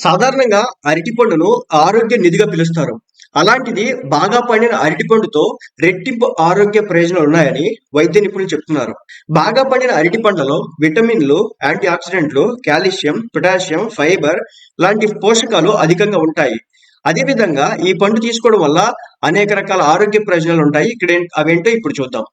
సాధారణంగా అరటిపండును ఆరోగ్య నిధిగా పిలుస్తారు. అలాంటిది బాగా పండిన అరటిపండుతో రెట్టింపు ఆరోగ్య ప్రయోజనాలు ఉన్నాయని వైద్య నిపుణులు చెప్తున్నారు. బాగా పండిన అరటి పండ్లలో విటమిన్లు, యాంటీ ఆక్సిడెంట్లు, కాల్షియం, పొటాషియం, ఫైబర్ లాంటి పోషకాలు అధికంగా ఉంటాయి. అదేవిధంగా ఈ పండు తీసుకోవడం వల్ల అనేక రకాల ఆరోగ్య ప్రయోజనాలు ఉంటాయి. అవేంటో ఇప్పుడు చూద్దాం.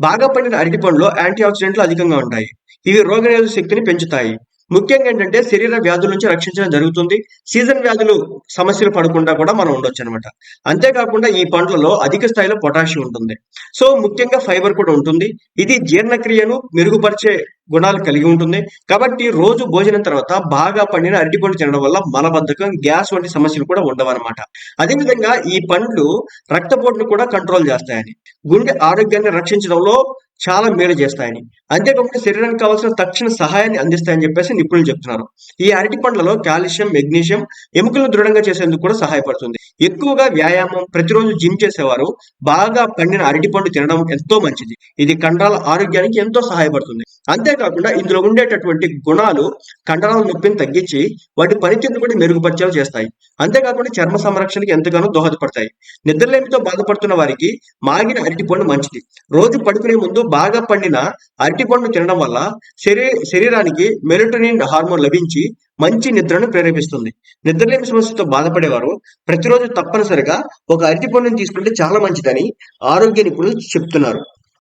బాగా పండిన అరటి పండులో యాంటీ ఆక్సిడెంట్లు అధికంగా ఉంటాయి. ఇవి రోగనిరోధక శక్తిని పెంచుతాయి. ముఖ్యంగా ఏంటంటే శరీర వ్యాధుల నుంచి రక్షించడం జరుగుతుంది. సీజన్ వ్యాధులు సమస్యలు పడకుండా కూడా మనం ఉండొచ్చు అనమాట. అంతేకాకుండా ఈ పండ్లలో అధిక స్థాయిలో పొటాషియం ఉంటుంది. సో ముఖ్యంగా ఫైబర్ కూడా ఉంటుంది. ఇది జీర్ణక్రియను మెరుగుపరిచే గుణాలు కలిగి ఉంటుంది. కాబట్టి రోజు భోజనం తర్వాత బాగా పండిన అరటిపండు తినడం వల్ల మలబద్ధకం, గ్యాస్ వంటి సమస్యలు కూడా ఉండవన్నమాట. అదేవిధంగా ఈ పండ్లు రక్తపోటును కూడా కంట్రోల్ చేస్తాయని, గుండె ఆరోగ్యాన్ని రక్షించడంలో చాలా మేలు చేస్తాయని, అంతేకాకుండా శరీరానికి కావాల్సిన తక్షణ సహాయాన్ని అందిస్తాయని చెప్పేసి నిపుణులు చెప్తున్నారు. ఈ అరటి పండ్లలో కాల్షియం, మెగ్నీషియం ఎముకలను దృఢంగా చేసేందుకు కూడా సహాయపడుతుంది. ఎక్కువగా వ్యాయామం, ప్రతిరోజు జిమ్ చేసేవారు బాగా పండిన అరటి పండు తినడం ఎంతో మంచిది. ఇది కండరాల ఆరోగ్యానికి ఎంతో సహాయపడుతుంది. అంతేకాకుండా ఇందులో ఉండేటటువంటి గుణాలు కండరాల నొప్పిని తగ్గించి వాటి పనితీరును కూడా మెరుగుపరిచేలా చేస్తాయి. అంతేకాకుండా చర్మ సంరక్షణకి ఎంతగానో దోహదపడతాయి. నిద్రలేమితో బాధపడుతున్న వారికి మాగిన అరటిపండు మంచిది. రోజు పడుకునే ముందు బాగా పండిన అరటిపండు తినడం వల్ల శరీరానికి మెలటోనిన్ హార్మోన్ లభించి మంచి నిద్రను ప్రేరేపిస్తుంది. నిద్రలేమి సమస్యతో బాధపడేవారు ప్రతిరోజు తప్పనిసరిగా ఒక అరటిపండుని తీసుకుంటే చాలా మంచిదని ఆరోగ్య నిపుణులు చెప్తున్నారు.